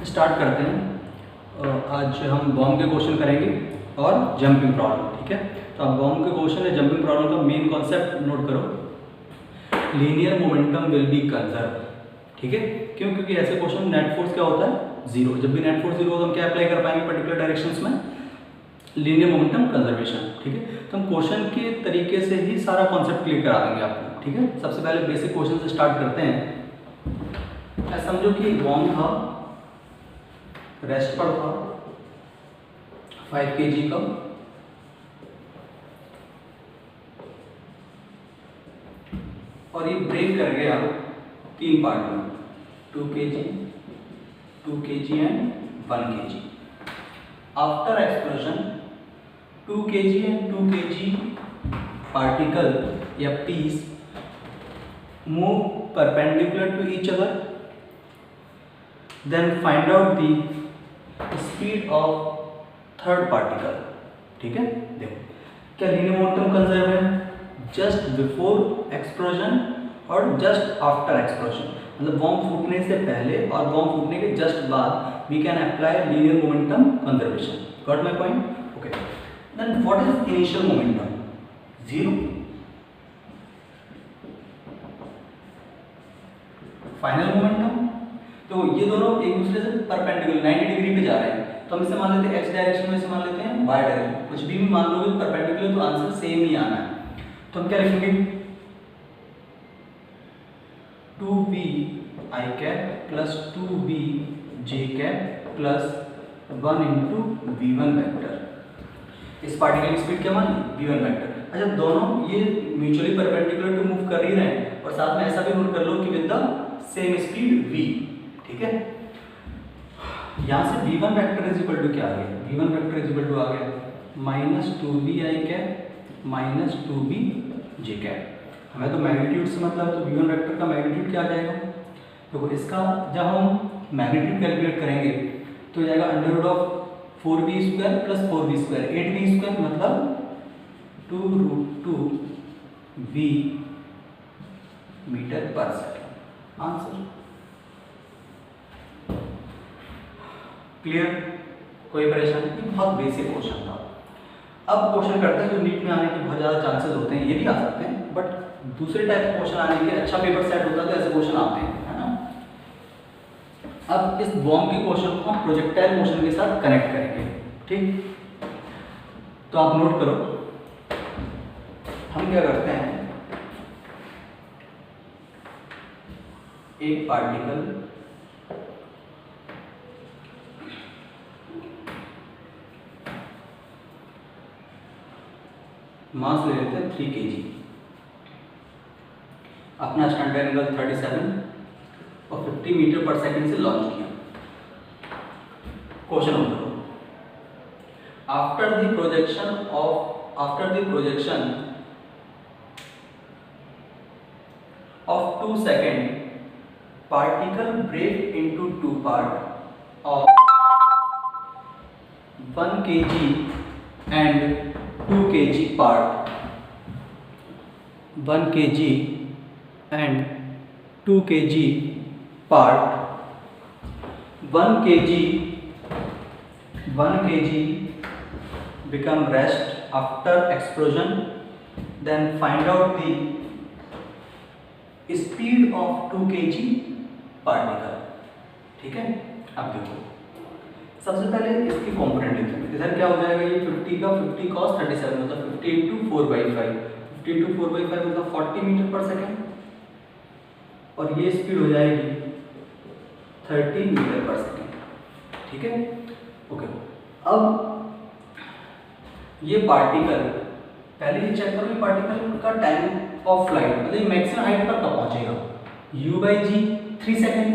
Start करते हैं। आज हम बॉम्ब के क्वेश्चन करेंगे और जंपिंग प्रॉब्लम, ठीक है। तो आप बॉम्ब के क्वेश्चन या जंपिंग प्रॉब्लम का मेन कॉन्सेप्ट नोट करो, linear momentum will be conserve, ठीक है। क्यों? क्योंकि ऐसे क्वेश्चन नेट फोर्स क्या होता है, जीरो। जब भी नेट फोर्स जीरो तो हम क्या अप्लाई कर पाएंगे पर्टिकुलर डायरेक्शंस में, लीनियर मोमेंटम कंजर्वेशन, ठीक है। तो हम क्वेश्चन के तरीके से ही सारा कॉन्सेप्ट क्लियर करा देंगे आपको, ठीक है। सबसे पहले बेसिक क्वेश्चन से स्टार्ट करते हैं। समझो कि बॉम्ब था, रेस्ट पर था 5 kg का, और ये ब्रेक कर गया 3 पार्ट में, 2 kg, 2 kg and 1 kg। After explosion 2 kg and 2 kg particle या piece move perpendicular to each other, then find out the speed of third particle, ठीक है। देखो क्या लीनियर मोमेंटम कंजर्व है जस्ट बिफोर एक्सप्लोजन और just after explosion, मतलब bomb फूटने से पहले और बॉम्ब फूटने के जस्ट बाद we can apply linear momentum conservation. Got my point? Okay. Then what is initial momentum? Zero. Final momentum, तो ये दोनों एक दूसरे से परपेंडिकुलर 90 डिग्री पे जा रहे हैं, तो हम इसे मान लेते हैं एक्स डायरेक्शन में, इसे मान लेते हैं वाई डायरेक्शन। कुछ भी मान लोगे परपेंडिकुलर तो आंसर सेम ही आना है। तो हम क्या लिखेंगे, 2v i cap plus 2v j cap plus 1 into v1 vector. इस पार्टिकल की स्पीड क्या मान ली, v1 वेक्टर। अच्छा, दोनों ये म्यूचुअली परपेंडिकुलर टू मूव कर ही रहे हैं, और साथ में ऐसा भी नोट कर लो कि with the same speed v, ठीक है। यहाँ से v1 vector is equal to क्या आ गया, v1 vector is equal to आ गया minus 2v i cap minus 2v j cap. हमें तो मैग्नीट्यूड से मतलब, तो v1 वेक्टर का मैग्नीट्यूड क्या आ जाएगा, तो इसका जब हम मैग्नीट्यूड कैलकुलेट करेंगे तो जाएगा under of 4v square plus 4v square, 8v square, मतलब 2√2v metre per second. Answer clear? कोई परेशानी नहीं, बहुत बेसिक क्वेश्चन था। अब क्वेश्चन करते हैं जो नीट में आने के बहुत ज़्यादा चांसेस होते हैं, ये भी आ सकते हैं, बट दूसरे टाइप के क्वेश्चन आने के, अच्छा पेपर सेट होता है तो ऐसे क्वेश्चन आते हैं, है ना। अब इस बॉम्ब के क्वेश्चन को हम प्रोजेक्टाइल मोशन के साथ कनेक्ट करेंगे, ठीक। तो आप नोट करो, हम क्या करते हैं, एक पार्टिकल मास ले लेते हैं 3 kg, अपना स्टैंडर्ड एंगल 37 और 50 मीटर पर सेकंड से लॉन्च किया। क्वेश्चन होता है, after the projection of 2 seconds, particle break into 2 parts of 1 kg and 2 kg part, 1 kg and 2 kg part, 1 kg become rest after explosion, then find out the speed of 2 kg particle, ठीक है। अब देखो, सबसे पहले इसकी component लिखेंगे। इधर क्या हो जाएगा, ये 50 का 50 cos 37 मतलब 50 इंटू 4/5, 50 इंटू 4/5 मतलब 40 मीटर पर सेकेंड, और ये स्पीड हो जाएगी 30 मीटर पर सेकेंड, ठीक है। ओके, अब ये पार्टिकल, पहले ये चेक करो, ये पार्टिकल का टाइम ऑफ फ्लाइट मतलब मैक्सिमम हाइट पर कब पहुंचेगा, u/g 3 सेकेंड।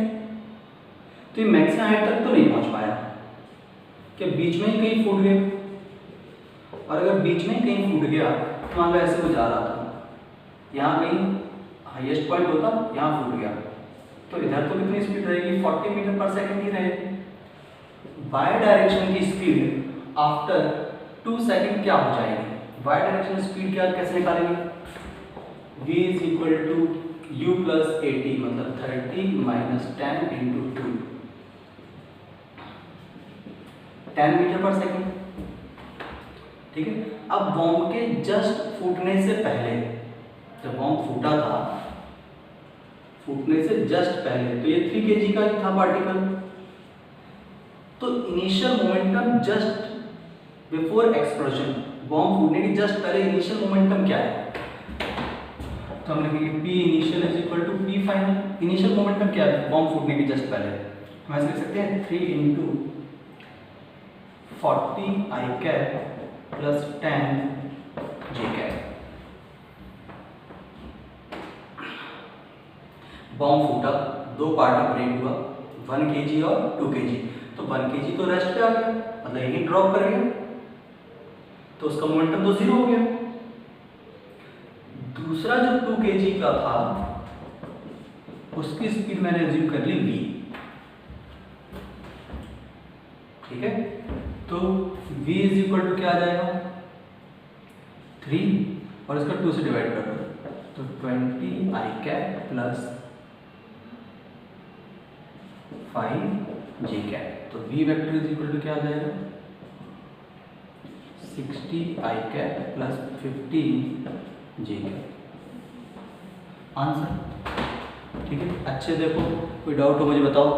तो ये मैक्सिमम हाइट तक तो नहीं पहुंच पाया, कि बीच में ही कहीं फूट गया, और अगर बीच में ही कहीं फूट गया तो मान लो ऐसे वो जा रहा था, यहाँ कहीं हाईएस्ट पॉइंट होता, यहाँ फूट गया, तो इधर तो कितनी स्पीड रहेगी, 40 मीटर पर सेकेंड ही रहेगी। वाई डायरेक्शन की स्पीड आफ्टर 2 सेकेंड क्या हो जाएगी, वाई डायरेक्शन स्पीड क्या कैसे निकालेंगे, v is equal to u plus 80 मतलब 30 minus 10 into 2 10 metre per second. ठीक है, अब बॉम्ब के जस्ट फूटने से पहले, जब बॉम्ब फूटा था, फूटने से जस्ट पहले, तो ये 3 kg का ही था पार्टिकल। तो initial momentum just before explosion, bomb फूटने के जस्ट पहले इनिशियल मोमेंटम क्या है? तो हम लिखेंगे P initial is equal to P final. Initial momentum क्या है बॉम्ब फूटने के जस्ट पहले? हम ऐसे लिख सकते हैं 3 × 40 I cap plus 10 J cap. Bomb फूटा, 2 पार्ट में ब्रेक हुआ, 1 kg और 2 kg। तो 1 kg तो रेस्ट पे आ गया, मतलब यही ड्रॉप कर गया, तो उसका मोमेंटम तो 0 हो गया। दूसरा जो 2 kg का था, उसकी स्पीड मैंने अज्यूम कर ली v। ठीक है, तो v इज इक्वल टू क्या आ जाएगा? 3 और इसका 2 से डिवाइड कर दो, तो 20 I cap plus 5 J cap. तो v vector is equal to क्या आ जाएगा? 60 I cap plus 15 J cap. Answer. ठीक है, अच्छे देखो, कोई डाउट हो मुझे बताओ।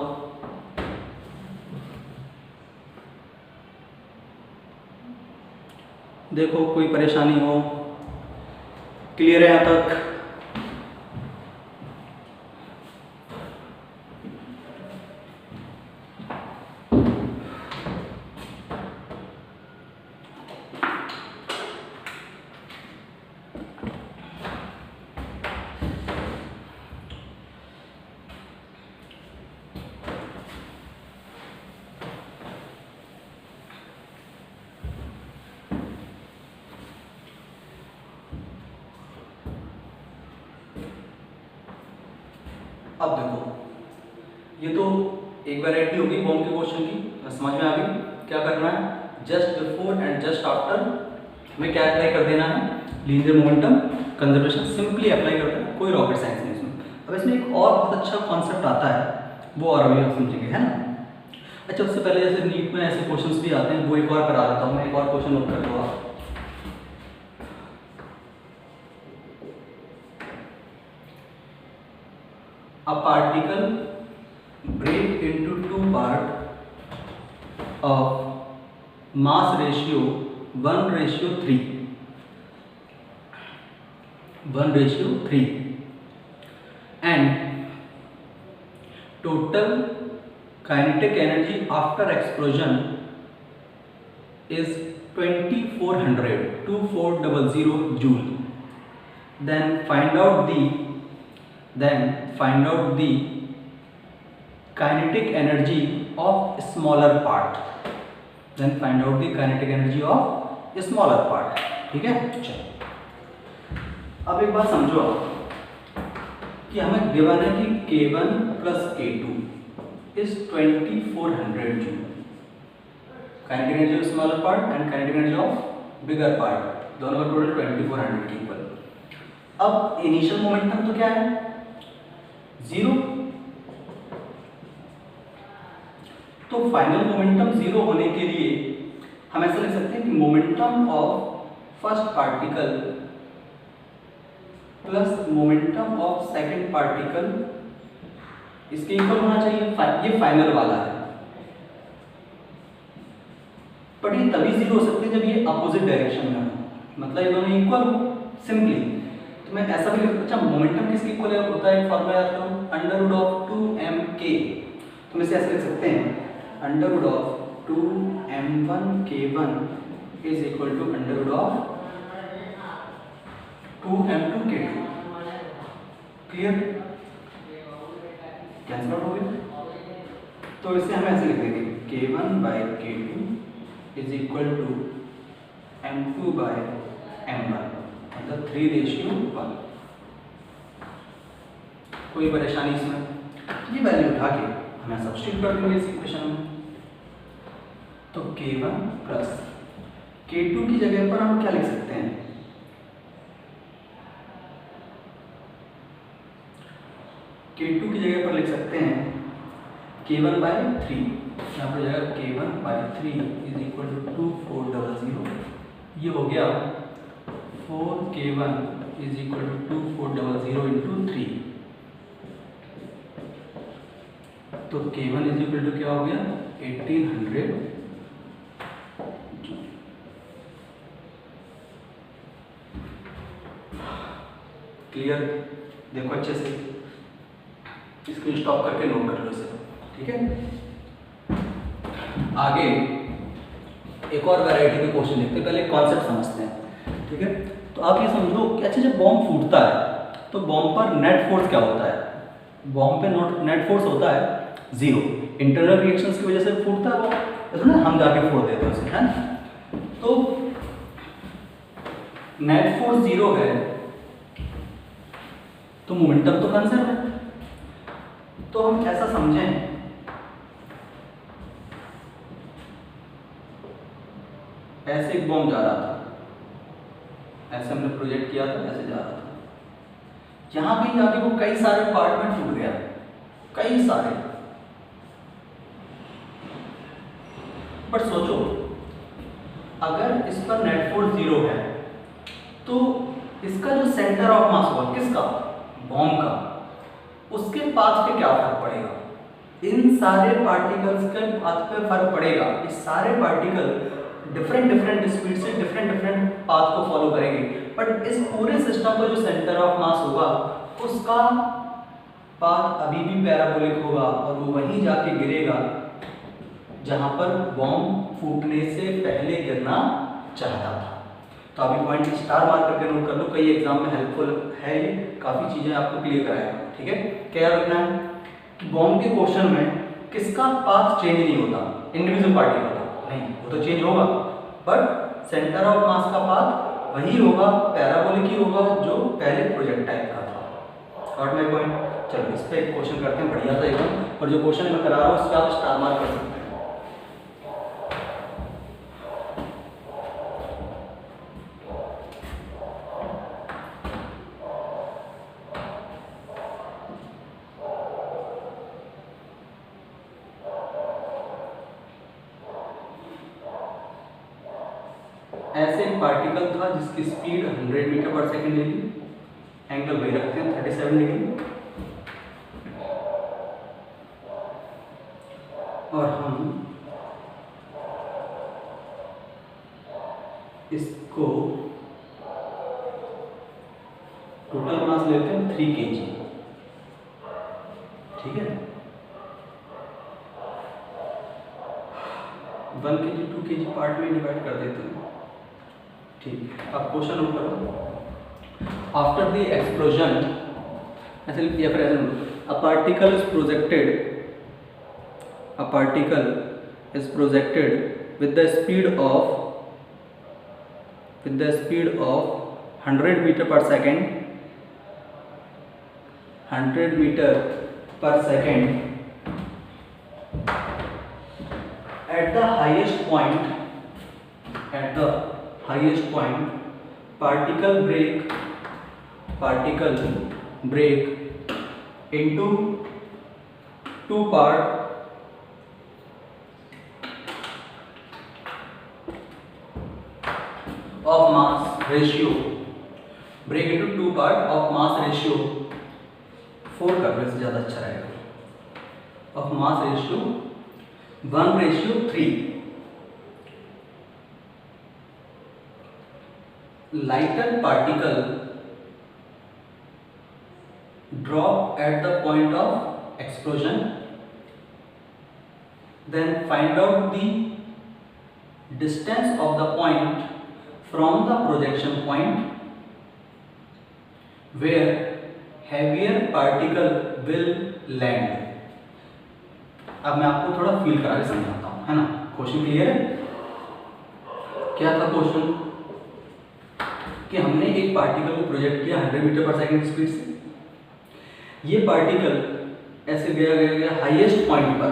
देखो कोई परेशानी हो, क्लियर है यहाँ तक? अब देखो, ये तो एक वैरायटी होगी बॉम्ब के क्वेश्चन की, समझ में आ गई। क्या करना है? Just before and just after हमें क्या अप्लाई कर देना है? Linear momentum conservation simply apply कर देना, कोई रॉकेट साइंस नहीं इसमें। अब इसमें एक और बहुत अच्छा कॉन्सेप्ट आता है, वो और अभी हम समझेंगे, है ना। अच्छा, उससे पहले जैसे नीट में ऐसे क्वेश्चंस भी आते हैं, वो एक और करा देता हूँ मैं। एक और क्वेश्चन नोट कर लो आप। A particle break into 2 parts of mass ratio 1:3, 1:3, and total kinetic energy after explosion is 2400 joule. Then find out the kinetic energy of smaller part. Then find out the kinetic energy of smaller part. ठीक है, चलो अब एक बात समझो कि हमें given है कि K1 plus K2 is 2400 joule. Kinetic energy of smaller part and kinetic energy of bigger part, दोनों का टोटल 2400 के इक्वल। अब इनिशियल मोमेंटम तो क्या है? 0। तो फाइनल मोमेंटम 0 होने के लिए हम ऐसा लिख सकते हैं कि momentum of first particle plus momentum of second particle इसके इक्वल होना चाहिए। ये फाइनल वाला है, पर ये तभी 0 हो सकते हैं जब ये अपोजिट डायरेक्शन में हो, मतलब ये दोनों इक्वल हो सिंपली। तो मैं ऐसा भी, अच्छा मोमेंटम किसके इक्वल होता है? फॉर्मूला याद करो, √2mk। तो हम इसे ऐसे लिख सकते हैं, √2m1k1 is equal to √2m2k2। Clear? Cancel out हो गया। तो इसे हम ऐसे लिख देंगे, k1/k2 is equal to m2/m1, मतलब 3:1। कोई परेशानी इसमें? ये वैल्यू उठा के हमें सब्स्टिट्यूट कर देंगे इस इक्वेशन में। तो k1 प्लस k2 की जगह पर हम क्या लिख सकते हैं? k2 की जगह पर लिख सकते हैं K1/3, यहाँ पर जाएगा K1/3 इज इक्वल टू 2400, ये हो गया 4K1 is equal to 2400 into 3, तो K1 इज इक्वल टू क्या हो गया 1800 जूल। क्लियर? देखो अच्छे से, इसको स्टॉप करके नोट कर लो इसे, ठीक है। आगे एक और वैरायटी के क्वेश्चन देखते हैं, पहले कॉन्सेप्ट समझते हैं, ठीक है। तो आप ये समझ लो कि अच्छा जब बॉम्ब फूटता है तो बॉम्ब पर नेट फोर्स क्या होता है? बॉम्ब पे नेट फोर्स होता है 0, इंटरनल रिएक्शंस की वजह से फूटता है बॉम्ब, ऐसा ना हम जाके फोड़ देते हैं उसे, है ना। तो नेट फोर्स 0 है तो मोमेंटम तो कंजर्व है, तो हम ऐसा समझें ऐसे एक बॉम्ब जा रहा था, ऐसे हमने प्रोजेक्ट किया था, ऐसे जा रहा था, यहां भी जाके वो कई सारे पार्ट में टूट गया, कई सारे। बट सोचो अगर इस पर नेट फोर्स 0 है तो इसका जो सेंटर ऑफ मास होगा किसका? बॉम्ब का, उसके पाथ पे क्या फर्क पड़ेगा? इन सारे पार्टिकल्स के पाथ पे फर्क पड़ेगा। ये सारे पार्टिकल डिफरेंट स्पीड से डिफरेंट पाथ को फॉलो करेंगे, बट इस पूरे सिस्टम का जो सेंटर ऑफ मास होगा उसका पाथ अभी भी पैराबोलिक होगा और वो वहीं जाके गिरेगा जहां पर बॉम्ब फूटने से पहले गिरना चाहता था। तो अभी पॉइंट स्टार मार्क करके नोट कर लो, कई एग्जाम में हेल्पफुल है, ये काफ़ी चीज़ें आपको क्लियर कराएगा, ठीक है। क्या रखना है कि बॉम्ब के क्वेश्चन में किसका पाथ चेंज नहीं होता, इंडिविजुअल पार्टिकल का नहीं, वो तो चेंज होगा, बट सेंटर ऑफ मास का पाथ वही होगा, पैराबोलिक ही होगा जो पहले प्रोजेक्टाइल का था। Got my point? चलो इस पर एक क्वेश्चन करते हैं, बढ़िया था एकदम, और जो क्वेश्चन मैं करा रहा हूँ उसका आप स्टार मार्क कर सकते हैं। ऐसे एक पार्टिकल था जिसकी स्पीड 100 मीटर पर सेकेंड ले ली, एंगल वही रखते हैं 37 डिग्री, और हम इसको टोटल मास लेते हैं 3 kg, ठीक है। 1 kg 2 kg पार्ट में डिवाइड कर देते हैं, ठीक। अब क्वेश्चन नोट करो, आफ्टर द एक्सप्लोजन, ऐसे या फिर ऐसे a particle is projected with the speed of 100 meter per second, 100 meter per second at the highest point, particle break into two parts of mass ratio, break into 2 part of mass ratio 4 करने से ज़्यादा अच्छा रहेगा, of mass ratio 1:3, lighter particle drop at the point of explosion, then find out the distance of the point from the projection point where heavier particle will land। अब मैं आपको थोड़ा feel करा के समझाता हूँ, है ना। क्वेश्चन क्लियर है? क्या था क्वेश्चन कि हमने एक पार्टिकल को प्रोजेक्ट किया 100 मीटर पर सेकंड स्पीड से, ये पार्टिकल ऐसे गया हाईएस्ट पॉइंट पर,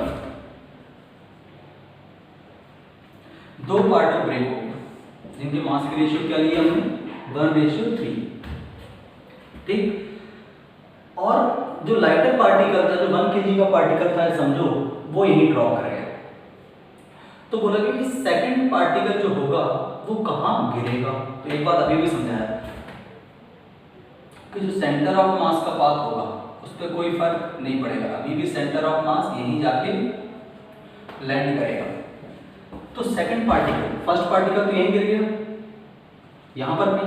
2 पार्ट में ब्रेक हो गया जिनके मास की रेशियो क्या लिया हमने 1:3, ठीक। और जो लाइटर पार्टिकल था, जो 1 kg का पार्टिकल था समझो, वो यही ड्रॉप करेगा। तो बोला कि सेकंड पार्टिकल जो होगा वो कहाँ गिरेगा। तो एक बात अभी भी समझाया कि जो सेंटर ऑफ मास का पाथ होगा उस पर कोई फर्क नहीं पड़ेगा, अभी भी सेंटर ऑफ मास यहीं जाके लैंड करेगा। तो सेकंड पार्टिकल, फर्स्ट पार्टिकल तो यहीं गिर गया, यहाँ पर भी,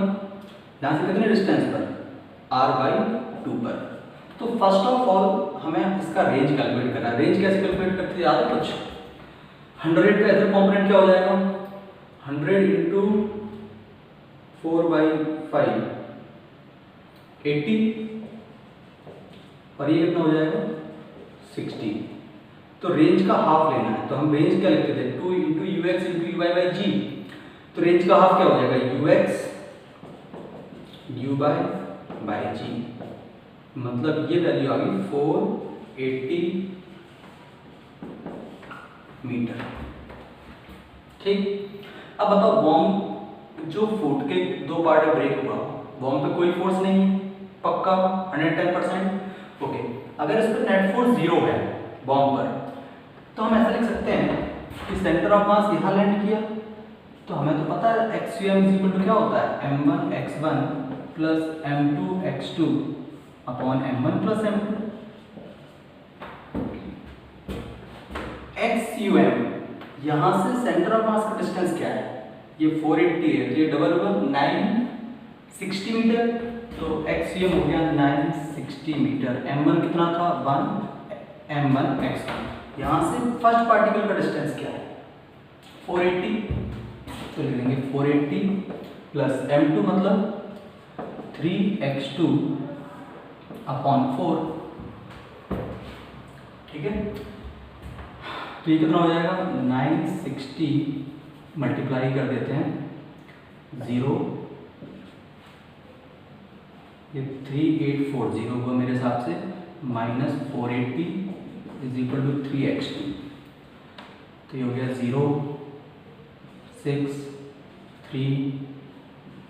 यहाँ से कितने डिस्टेंस पर, r/2 पर। तो फर्स्ट ऑफ ऑल हमें इसका रेंज कैलकुलेट करना है। रेंज कैसे कैलकुलेट करते हैं, याद है कुछ? 100 का इधर कॉम्पोनेंट क्या हो जाएगा, 100 × 4/5 80, और ये कितना हो जाएगा 60। तो रेंज का हाफ लेना है, तो हम रेंज क्या लिखते थे, 2 × ux × uy/g। तो रेंज का हाफ क्या हो जाएगा, ux u/g, मतलब ये वैल्यू आ गई 480 मीटर। ठीक, अब बताओ बॉम्ब जो फूट के 2 पार्ट में ब्रेक हुआ, बॉम्ब पे कोई फोर्स नहीं है, पक्का 110%। ओके, अगर इस पर नेट फोर्स 0 है बॉम्ब पर, तो हम ऐसा लिख सकते हैं कि सेंटर ऑफ मास यहाँ लैंड किया, तो हमें तो पता है XUM क्या होता है, m1x1 + m2x2 / m1 + m2। XUM यहाँ से सेंटर ऑफ मास का डिस्टेंस क्या है, ये 480 है, तो ये डबल हुआ 960 मीटर। तो XUM हो गया 960 मीटर। m1 कितना था, 1 m1x1। यहाँ से फर्स्ट पार्टिकल का डिस्टेंस क्या है, 480, तो लिख देंगे 480 + m2 मतलब 3x2 / 4। ठीक है, तो ये कितना हो जाएगा, 960 मल्टीप्लाई कर देते हैं 0, ये 3840 होगा मेरे हिसाब से, -480 = 3x2। तो ये हो गया 0 6 3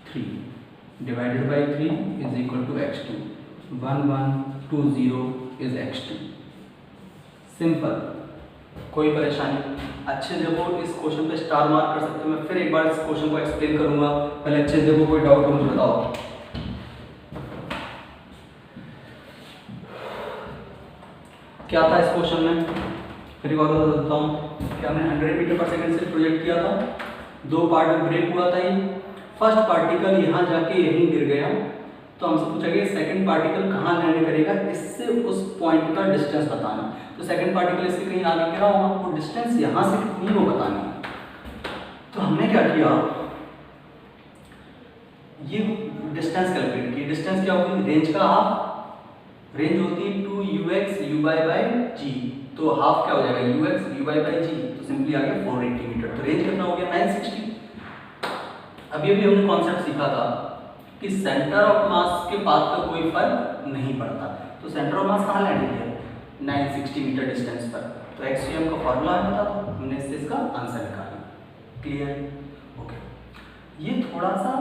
3 divided by 3 = x2, 1120 is x2। Simple, कोई परेशानी। अच्छे देखो, इस क्वेश्चन पे स्टार मार्क कर सकते हो। मैं फिर एक बार इस क्वेश्चन को एक्सप्लेन करूंगा, पहले अच्छे देखो, कोई डाउट हो मुझे बताओ। क्या था इस क्वेश्चन में, फिर एक बार बता देता हूँ कि हमने 100 मीटर पर सेकंड से प्रोजेक्ट किया था, 2 पार्ट में ब्रेक हुआ था। ये फर्स्ट पार्टिकल यहाँ जाके यहीं गिर गया, तो हमसे पूछा गया सेकंड पार्टिकल कहाँ लैंड करेगा, इससे उस पॉइंट का डिस्टेंस बताना। तो सेकंड पार्टिकल इससे कहीं आगे गिरा होगा, वो डिस्टेंस यहाँ से कितनी वो बतानी। तो हमने क्या किया, ये डिस्टेंस कैलकुलेट की। डिस्टेंस क्या होगी, रेंज का हाफ, रेंज होती है 2ux uy/g, तो हाफ क्या हो जाएगा, ux uy/g, तो सिंपली आ गया 480 मीटर। तो रेंज कितना हो गया, 960। अभी हमने कॉन्सेप्ट सीखा था कि सेंटर ऑफ मास के पाथ का कोई फर्क नहीं पड़ता। तो सेंटर ऑफ मास कहाँ लैंड किया, 960 मीटर डिस्टेंस पर। तो XUM का फॉर्मूला है, बता दो, हमने इससे इसका आंसर निकाला। Clear, okay. ये थोड़ा सा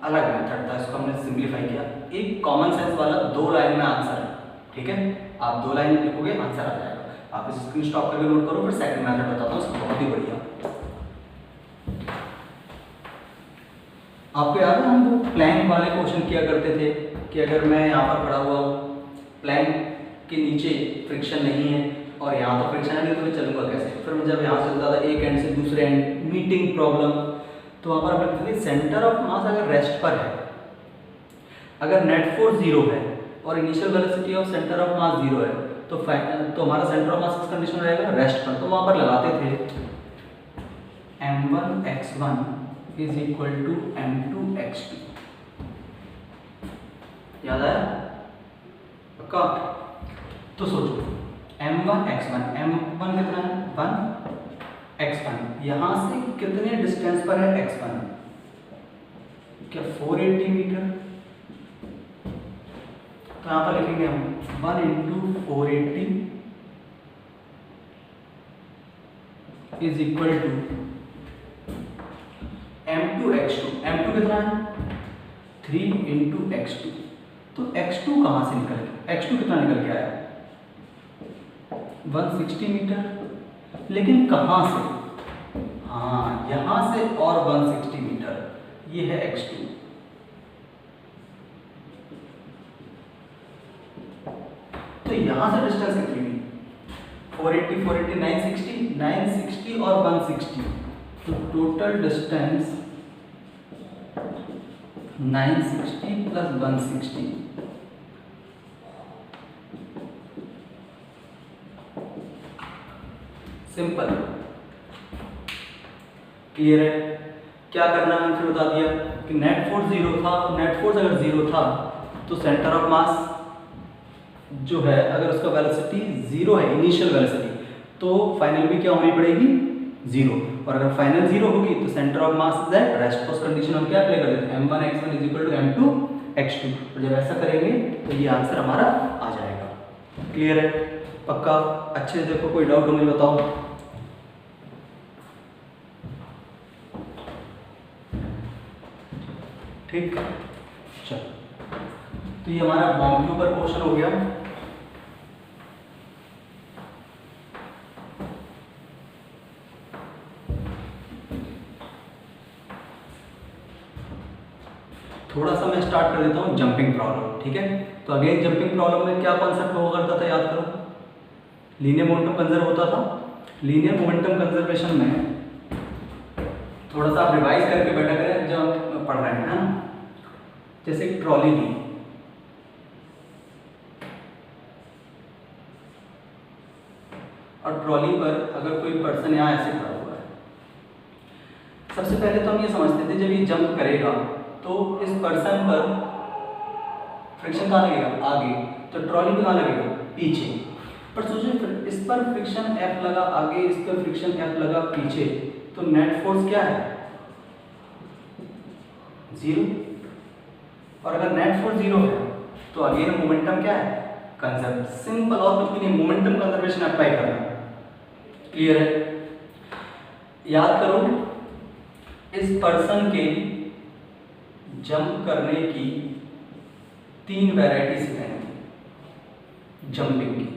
अलग मेथड था, इसको हमने सिंप्लीफाई किया। एक कॉमन सेंस वाला 2 लाइन में आंसर है, ठीक है, आप 2 लाइन लिखोगे आंसर आ जाएगा। आप इस स्क्रीन स्टॉप करके नोट करो, फिर सेकंड मेथड बताता हूँ, इसको बहुत ही बढ़िया। आपको याद है हम वो प्लैंक वाले क्वेश्चन किया करते थे कि अगर मैं यहाँ पर खड़ा हुआ हूँ, प्लैंक के नीचे फ्रिक्शन नहीं है और यहाँ तो फ्रिक्शन है, तो मैं चलूँगा कैसे। फिर मैं जब यहाँ से चलता था एक एंड से दूसरे एंड, मीटिंग प्रॉब्लम, तो वहाँ पर आप लिखते थे सेंटर ऑफ मास अगर रेस्ट पर है, अगर नेट फोर्स 0 है और initial velocity of centre of mass 0 है, तो हमारा सेंटर ऑफ मास किस कंडीशन में रहेगा, रेस्ट पर। तो वहाँ पर लगाते थे m1x1 = m2x2। याद आया पक्का? तो सोचो m1x1, m1 कितना है, 1, x1 यहाँ से कितने डिस्टेंस पर है x1, क्या 480 मीटर। तो यहाँ पर लिखेंगे हम 1 × 480 = m2x2। m2 कितना है, 3 × x2। तो x2 कहाँ से निकल गया, x2 कितना निकल के आया 160 मीटर, लेकिन कहाँ से, हाँ यहाँ से और 160 मीटर, ये है x2। तो यहाँ से डिस्टेंस कितनी हुई 480 480 960 960 और 160, तो total distance 960 plus 160, simple, clear है। क्या करना है फिर बता दिया कि नेट फोर्स 0 था, नेट फोर्स अगर 0 था तो सेंटर ऑफ मास जो है अगर उसका वेलोसिटी 0 है, इनिशियल वेलोसिटी, तो फाइनल भी क्या होनी पड़ेगी 0, और अगर फाइनल 0 होगी तो centre of mass is at rest. उस कंडीशन हम क्या अप्लाई कर देते हैं m1 x1 is equal to m2 x2, और जब ऐसा करेंगे तो ये आंसर हमारा आ जाएगा। क्लियर है, पक्का, अच्छे से देखो, कोई डाउट हो मुझे बताओ। ठीक, चलो, तो ये हमारा बॉम्ब के ऊपर क्वेश्चन हो गया। थोड़ा सा मैं स्टार्ट कर देता हूँ जंपिंग प्रॉब्लम, ठीक है। तो अगेन जंपिंग प्रॉब्लम में क्या कॉन्सेप्ट हुआ करता था, याद करो, लीनियर मोमेंटम कंजर्व होता था। लीनियर मोमेंटम कंजर्वेशन में थोड़ा सा आप रिवाइज करके बैठा करें जब हम पढ़ रहे हैं ना। जैसे एक ट्रॉली ली, और ट्रॉली पर अगर कोई पर्सन यहाँ ऐसे खड़ा हुआ है, सबसे पहले तो हम ये समझते थे जब ये जंप करेगा तो इस पर्सन पर फ्रिक्शन कहाँ लगेगा, आगे, तो ट्रॉली पे कहाँ लगेगा, पीछे। पर सोचिए इस पर फ्रिक्शन F लगा आगे, इस पर फ्रिक्शन F लगा पीछे, तो नेट फोर्स क्या है 0, और अगर नेट फोर्स 0 है तो अगेन मोमेंटम क्या है कंजर्व। सिंपल, और कुछ भी नहीं, मोमेंटम कंजर्वेशन अप्लाई करना। क्लियर है, याद करो इस पर्सन के जंप करने की 3 वैरायटी सिखाएंगे जंपिंग की।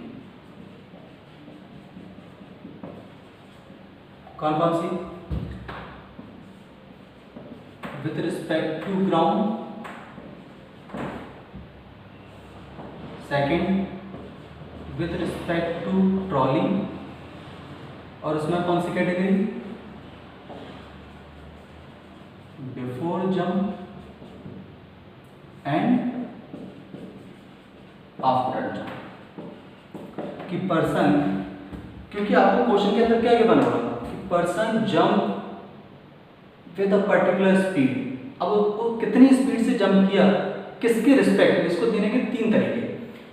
कौन कौन सी, with respect to ground, second with respect to trolley, और उसमें कौन सी category, before jump and after jump. कि पर्सन, क्योंकि आपको क्वेश्चन के अंदर क्या गिवन होगा कि person jump with a particular speed. अब वो कितनी स्पीड से जंप किया, किसके रिस्पेक्ट में, इसको देने के 3 तरीके।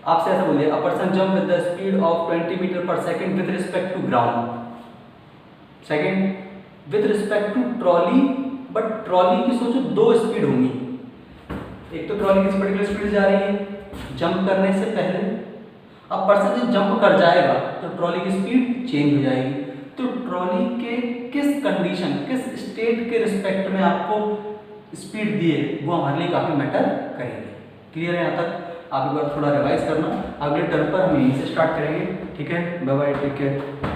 आपसे ऐसा बोलिए, a person jump with the speed of 20 meter per second with respect to ground, second with respect to trolley, but trolley की सोचो 2 स्पीड होंगी, एक तो ट्रॉली किसी पर्टिकुलर स्पीड जा रही है जंप करने से पहले, अब पर्सन जब जंप कर जाएगा तो ट्रॉली की स्पीड चेंज हो जाएगी। तो ट्रॉली के किस कंडीशन, किस स्टेट के रिस्पेक्ट में आपको स्पीड दिए, वो हमारे लिए काफ़ी मैटर करेंगे। क्लियर है यहाँ तक, आप एक बार थोड़ा रिवाइज करना, अगले टर्म पर हम यहीं से स्टार्ट करेंगे। ठीक है, बाय बाय, टेक केयर।